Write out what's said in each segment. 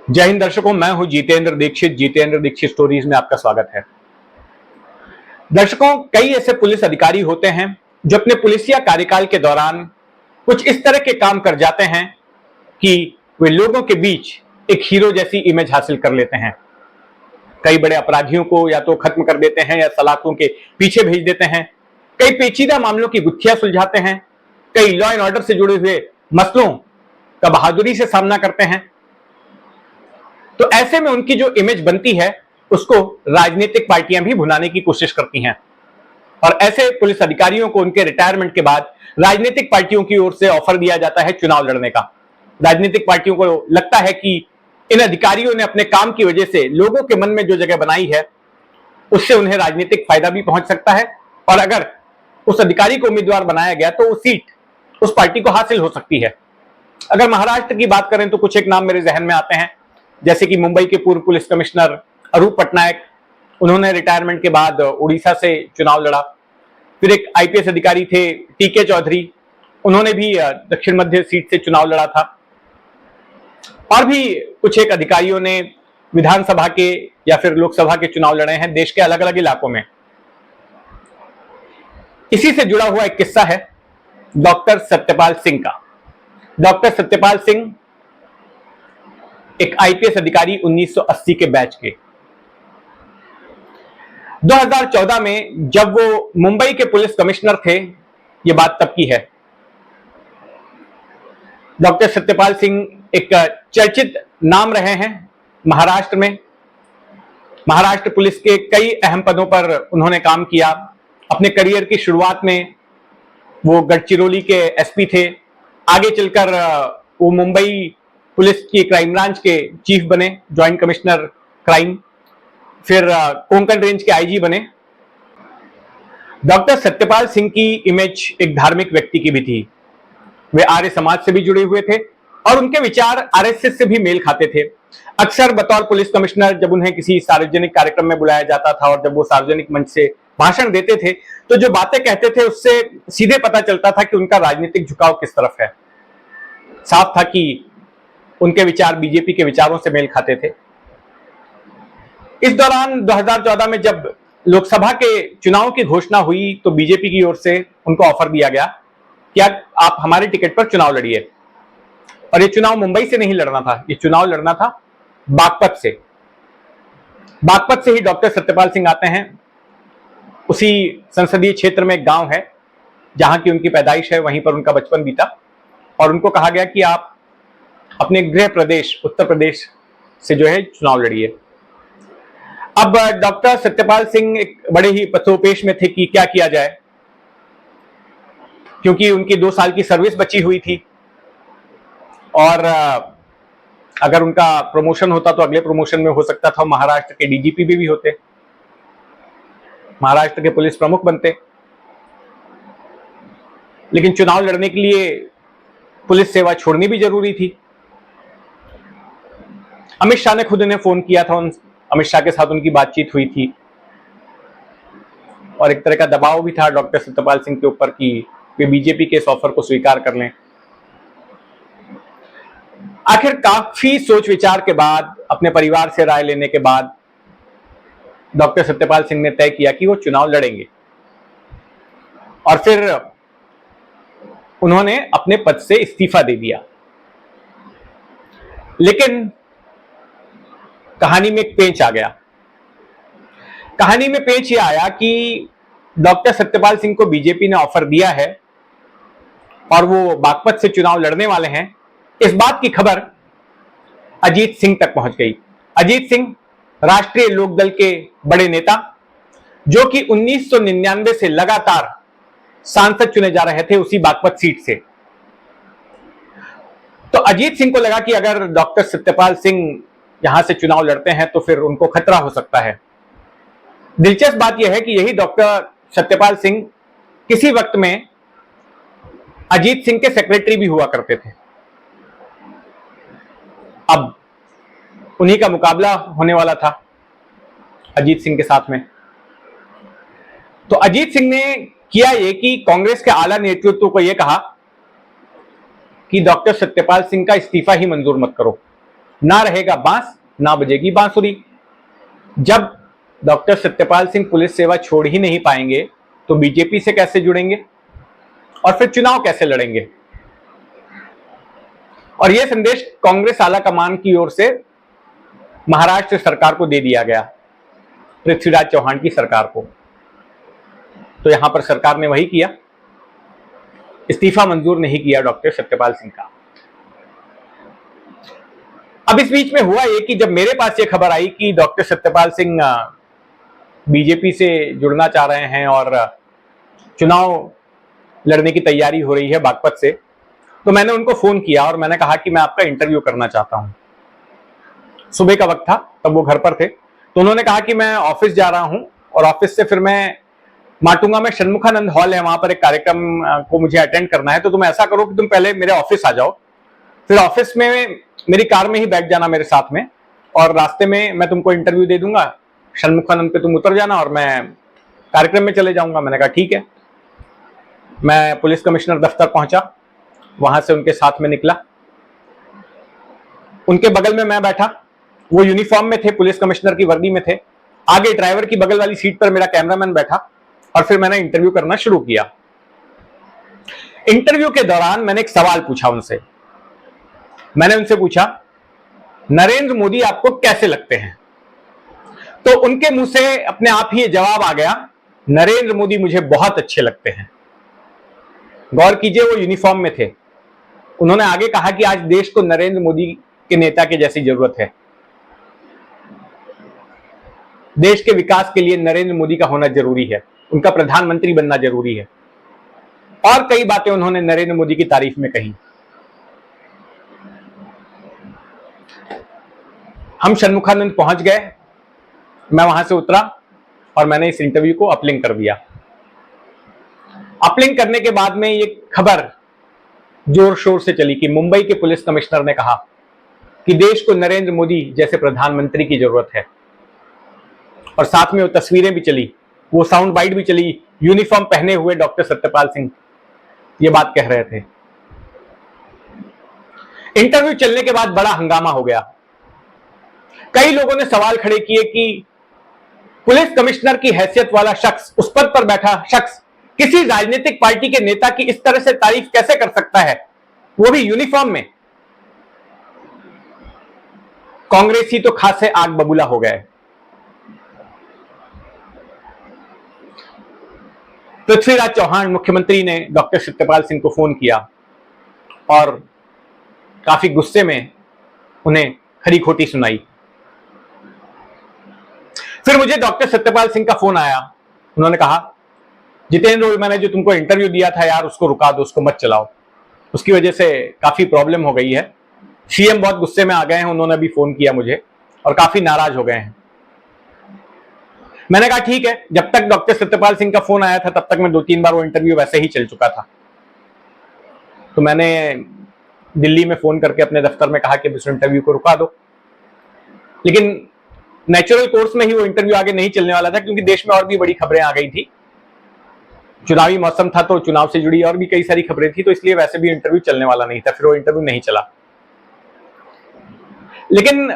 जय हिंद दर्शकों, मैं हूं जितेंद्र दीक्षित स्टोरीज में आपका स्वागत है। दर्शकों, कई ऐसे पुलिस अधिकारी होते हैं जो अपने पुलिसिया कार्यकाल के दौरान कुछ इस तरह के काम कर जाते हैं कि वे लोगों के बीच एक हीरो जैसी इमेज हासिल कर लेते हैं। कई बड़े अपराधियों को या तो खत्म कर देते हैं या सलाखों के पीछे भेज देते हैं। कई पेचीदा मामलों की गुत्थियां सुलझाते हैं। कई लॉ एंड ऑर्डर से जुड़े हुए मसलों का बहादुरी से सामना करते हैं। तो ऐसे में उनकी जो इमेज बनती है उसको राजनीतिक पार्टियां भी भुनाने की कोशिश करती हैं और ऐसे पुलिस अधिकारियों को उनके रिटायरमेंट के बाद राजनीतिक पार्टियों की ओर से ऑफर दिया जाता है चुनाव लड़ने का। राजनीतिक पार्टियों को लगता है कि इन अधिकारियों ने अपने काम की वजह से लोगों के मन में जो जगह बनाई है उससे उन्हें राजनीतिक फायदा भी पहुंच सकता है और अगर उस अधिकारी को उम्मीदवार बनाया गया तो वो सीट उस पार्टी को हासिल हो सकती है। अगर महाराष्ट्र की बात करें तो कुछ एक नाम मेरे जहन में आते हैं, जैसे कि मुंबई के पूर्व पुलिस कमिश्नर अरूप पटनायक, उन्होंने रिटायरमेंट के बाद उड़ीसा से चुनाव लड़ा। फिर एक आईपीएस अधिकारी थे टीके चौधरी, उन्होंने भी दक्षिण मध्य सीट से चुनाव लड़ा था। और भी कुछ एक अधिकारियों ने विधानसभा के या फिर लोकसभा के चुनाव लड़े हैं देश के अलग अलग इलाकों में। इसी से जुड़ा हुआ एक किस्सा है डॉक्टर सत्यपाल सिंह का। डॉक्टर सत्यपाल सिंह एक आईपीएस अधिकारी 1980 के बैच के। 2014 में जब वो मुंबई के पुलिस कमिश्नर थे, ये बात तब की है। डॉक्टर सत्यपाल सिंह एक चर्चित नाम रहे हैं महाराष्ट्र में। महाराष्ट्र पुलिस के कई अहम पदों पर उन्होंने काम किया। अपने करियर की शुरुआत में वो गढ़चिरौली के एसपी थे, आगे चलकर वो मुंबई पुलिस की क्राइम ब्रांच के चीफ बने, ज्वाइंट कमिश्नर क्राइम, फिर कोंकण रेंज के आईजी बने। डॉक्टर सत्यपाल सिंह की इमेज एक धार्मिक व्यक्ति की भी थी। वे आर्य समाज से भी जुड़े हुए थे और उनके विचार आरएसएस से भी मेल खाते थे। अक्सर बतौर पुलिस कमिश्नर जब उन्हें किसी सार्वजनिक कार्यक्रम में बुलाया जाता था और जब वो सार्वजनिक मंच से भाषण देते थे तो जो बातें कहते थे उससे सीधे पता चलता था कि उनका राजनीतिक झुकाव किस तरफ है। साफ था कि उनके विचार बीजेपी के विचारों से मेल खाते थे। इस दौरान 2014 में जब लोकसभा के चुनाव की घोषणा हुई तो बीजेपी की ओर से उनको ऑफर दिया गया कि आप हमारे टिकट पर चुनाव लड़िए। और ये चुनाव मुंबई से नहीं लड़ना था, ये चुनाव लड़ना था बागपत से। बागपत से ही डॉक्टर सत्यपाल सिंह आते हैं। उसी संसदीय क्षेत्र में एक गांव है जहां की उनकी पैदाइश है, वहीं पर उनका बचपन बीता और उनको कहा गया कि आप अपने गृह प्रदेश उत्तर प्रदेश से जो है चुनाव लड़िए। अब डॉक्टर सत्यपाल सिंह एक बड़े ही पथोपेश में थे कि क्या किया जाए, क्योंकि उनकी 2 साल की सर्विस बची हुई थी और अगर उनका प्रमोशन होता तो अगले प्रमोशन में हो सकता था महाराष्ट्र के डीजीपी भी होते, महाराष्ट्र के पुलिस प्रमुख बनते। लेकिन चुनाव लड़ने के लिए पुलिस सेवा छोड़नी भी जरूरी थी। अमित शाह ने खुद उन्हें फोन किया था, अमित शाह के साथ उनकी बातचीत हुई थी और एक तरह का दबाव भी था डॉक्टर सत्यपाल सिंह के ऊपर कि वे बीजेपी के इस ऑफर को स्वीकार कर लें। आखिर काफी सोच विचार के बाद, अपने परिवार से राय लेने के बाद डॉक्टर सत्यपाल सिंह ने तय किया कि वो चुनाव लड़ेंगे और फिर उन्होंने अपने पद से इस्तीफा दे दिया। लेकिन कहानी में एक पेंच आ गया। कहानी में पेंच यह आया कि डॉक्टर सत्यपाल सिंह को बीजेपी ने ऑफर दिया है और वो बागपत से चुनाव लड़ने वाले हैं। इस बात की खबर अजीत सिंह तक पहुंच गई। अजीत सिंह राष्ट्रीय लोकदल के बड़े नेता, जो कि 1999 से लगातार सांसद चुने जा रहे थे उसी बागपत सीट से। तो अजीत सिंह को लगा कि अगर डॉक्टर सत्यपाल सिंह यहां से चुनाव लड़ते हैं तो फिर उनको खतरा हो सकता है। दिलचस्प बात यह है कि यही डॉक्टर सत्यपाल सिंह किसी वक्त में अजीत सिंह के सेक्रेटरी भी हुआ करते थे। अब उन्हीं का मुकाबला होने वाला था अजीत सिंह के साथ में। तो अजीत सिंह ने किया ये कि कांग्रेस के आला नेतृत्व को यह कहा कि डॉक्टर सत्यपाल सिंह का इस्तीफा ही मंजूर मत करो, ना रहेगा बांस ना बजेगी बांसुरी। जब डॉक्टर सत्यपाल सिंह पुलिस सेवा छोड़ ही नहीं पाएंगे तो बीजेपी से कैसे जुड़ेंगे और फिर चुनाव कैसे लड़ेंगे। और यह संदेश कांग्रेस आला कमान की ओर से महाराष्ट्र सरकार को दे दिया गया, पृथ्वीराज चौहान की सरकार को। तो यहां पर सरकार ने वही किया, इस्तीफा मंजूर नहीं किया डॉक्टर सत्यपाल सिंह का। अब इस बीच में हुआ ये कि जब मेरे पास ये खबर आई कि डॉक्टर सत्यपाल सिंह बीजेपी से जुड़ना चाह रहे हैं और चुनाव लड़ने की तैयारी हो रही है बागपत से, तो मैंने उनको फोन किया और मैंने कहा कि मैं आपका इंटरव्यू करना चाहता हूं। सुबह का वक्त था, तब वो घर पर थे। तो उन्होंने कहा कि मैं ऑफिस जा रहा हूं और ऑफिस से फिर मैं माटुंगा में षणमुखानंद हॉल है, वहां पर एक कार्यक्रम को मुझे अटेंड करना है। तो तुम ऐसा करो कि तुम पहले मेरे ऑफिस आ जाओ, फिर ऑफिस में मेरी कार में ही बैठ जाना मेरे साथ में, और रास्ते में मैं तुमको इंटरव्यू दे दूंगा, षणमुखानंद पे तुम उतर जाना और मैं कार्यक्रम में चले जाऊंगा। मैंने कहा ठीक है। मैं पुलिस कमिश्नर दफ्तर पहुंचा, वहां से उनके साथ में निकला, उनके बगल में मैं बैठा। वो यूनिफॉर्म में थे, पुलिस कमिश्नर की वर्दी में थे। आगे ड्राइवर की बगल वाली सीट पर मेरा कैमरामैन बैठा और फिर मैंने इंटरव्यू करना शुरू किया। इंटरव्यू के दौरान मैंने एक सवाल पूछा उनसे। मैंने उनसे पूछा, नरेंद्र मोदी आपको कैसे लगते हैं? तो उनके मुंह से अपने आप ही ये जवाब आ गया, नरेंद्र मोदी मुझे बहुत अच्छे लगते हैं। गौर कीजिए, वो यूनिफॉर्म में थे। उन्होंने आगे कहा कि आज देश को नरेंद्र मोदी के नेता के जैसी जरूरत है। देश के विकास के लिए नरेंद्र मोदी का होना जरूरी है, उनका प्रधानमंत्री बनना जरूरी है। और कई बातें उन्होंने नरेंद्र मोदी की तारीफ में कही। हम षणमुखानंद पहुंच गए, मैं वहां से उतरा और मैंने इस इंटरव्यू को अपलिंक कर दिया। अपलिंक करने के बाद में ये खबर जोर शोर से चली कि मुंबई के पुलिस कमिश्नर ने कहा कि देश को नरेंद्र मोदी जैसे प्रधानमंत्री की जरूरत है। और साथ में वो तस्वीरें भी चली, वो साउंड बाइट भी चली, यूनिफॉर्म पहने हुए डॉक्टर सत्यपाल सिंह ये बात कह रहे थे। इंटरव्यू चलने के बाद बड़ा हंगामा हो गया। कई लोगों ने सवाल खड़े किए कि पुलिस कमिश्नर की हैसियत वाला शख्स, उस पद पर बैठा शख्स, किसी राजनीतिक पार्टी के नेता की इस तरह से तारीफ कैसे कर सकता है, वो भी यूनिफॉर्म में। कांग्रेसी तो खासे आग बबूला हो गए। पृथ्वीराज चौहान मुख्यमंत्री ने डॉक्टर सत्यपाल सिंह को फोन किया और काफी गुस्से में उन्हें खरी खोटी सुनाई। फिर मुझे डॉक्टर सत्यपाल सिंह का फोन आया। उन्होंने कहा, जितेंद्र, मैंने जो तुमको इंटरव्यू दिया था यार, उसको रुका दो, उसको मत चलाओ, उसकी वजह से काफी प्रॉब्लम हो गई है। सीएम बहुत गुस्से में आ गए हैं, उन्होंने अभी फोन किया मुझे और काफी नाराज हो गए हैं। मैंने कहा ठीक है। जब तक डॉक्टर सत्यपाल सिंह का फोन आया था तब तक मैं 2-3 बार वो इंटरव्यू वैसे ही चल चुका था। तो मैंने दिल्ली में फोन करके अपने दफ्तर में कहा कि इस इंटरव्यू को रुका दो। लेकिन नेचुरल कोर्स में ही वो इंटरव्यू आगे नहीं चलने वाला था, क्योंकि देश में और भी बड़ी खबरें आ गई थी। चुनावी मौसम था तो चुनाव से जुड़ी और भी कई सारी खबरें थी, तो इसलिए वैसे भी इंटरव्यू चलने वाला नहीं था। फिर वो इंटरव्यू नहीं चला। लेकिन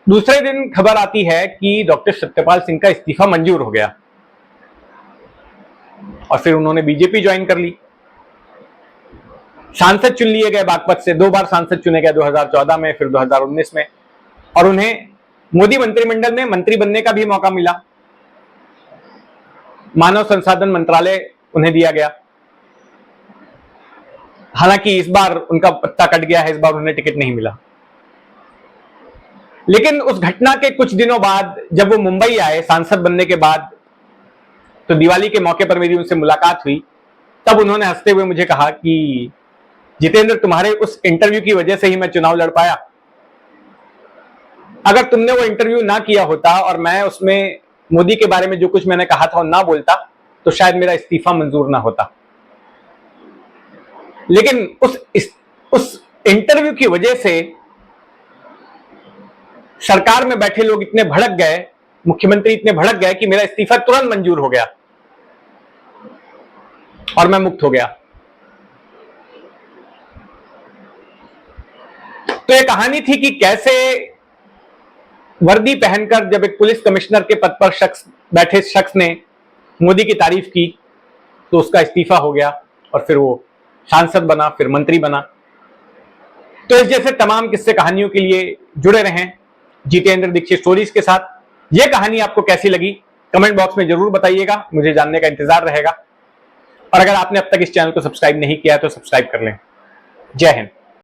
दूसरे दिन खबर आती है कि डॉक्टर सत्यपाल सिंह का इस्तीफा मंजूर हो गया और फिर उन्होंने बीजेपी ज्वाइन कर ली। सांसद चुन लिए गए बागपत से, 2 बार सांसद चुने गए, 2014 में, फिर 2019 में, और उन्हें मोदी मंत्रिमंडल में मंत्री बनने का भी मौका मिला। मानव संसाधन मंत्रालय उन्हें दिया गया। हालांकि इस बार उनका पत्ता कट गया है, इस बार उन्हें टिकट नहीं मिला। लेकिन उस घटना के कुछ दिनों बाद जब वो मुंबई आए सांसद बनने के बाद, तो दिवाली के मौके पर मेरी उनसे मुलाकात हुई। तब उन्होंने हंसते हुए मुझे कहा कि जितेंद्र, तुम्हारे उस इंटरव्यू की वजह से ही मैं चुनाव लड़ पाया। अगर तुमने वो इंटरव्यू ना किया होता और मैं उसमें मोदी के बारे में जो कुछ मैंने कहा था ना बोलता, तो शायद मेरा इस्तीफा मंजूर ना होता। लेकिन उस इंटरव्यू की वजह से सरकार में बैठे लोग इतने भड़क गए, मुख्यमंत्री इतने भड़क गए कि मेरा इस्तीफा तुरंत मंजूर हो गया और मैं मुक्त हो गया। तो यह कहानी थी कि कैसे वर्दी पहनकर जब एक पुलिस कमिश्नर के पद पर बैठे शख्स ने मोदी की तारीफ की तो उसका इस्तीफा हो गया और फिर वो सांसद बना, फिर मंत्री बना। तो इस जैसे तमाम किस्से कहानियों के लिए जुड़े रहें जितेंद्र दीक्षित स्टोरीज के साथ। यह कहानी आपको कैसी लगी कमेंट बॉक्स में जरूर बताइएगा, मुझे जानने का इंतजार रहेगा। और अगर आपने अब तक इस चैनल को सब्सक्राइब नहीं किया तो सब्सक्राइब कर लें। जय हिंद।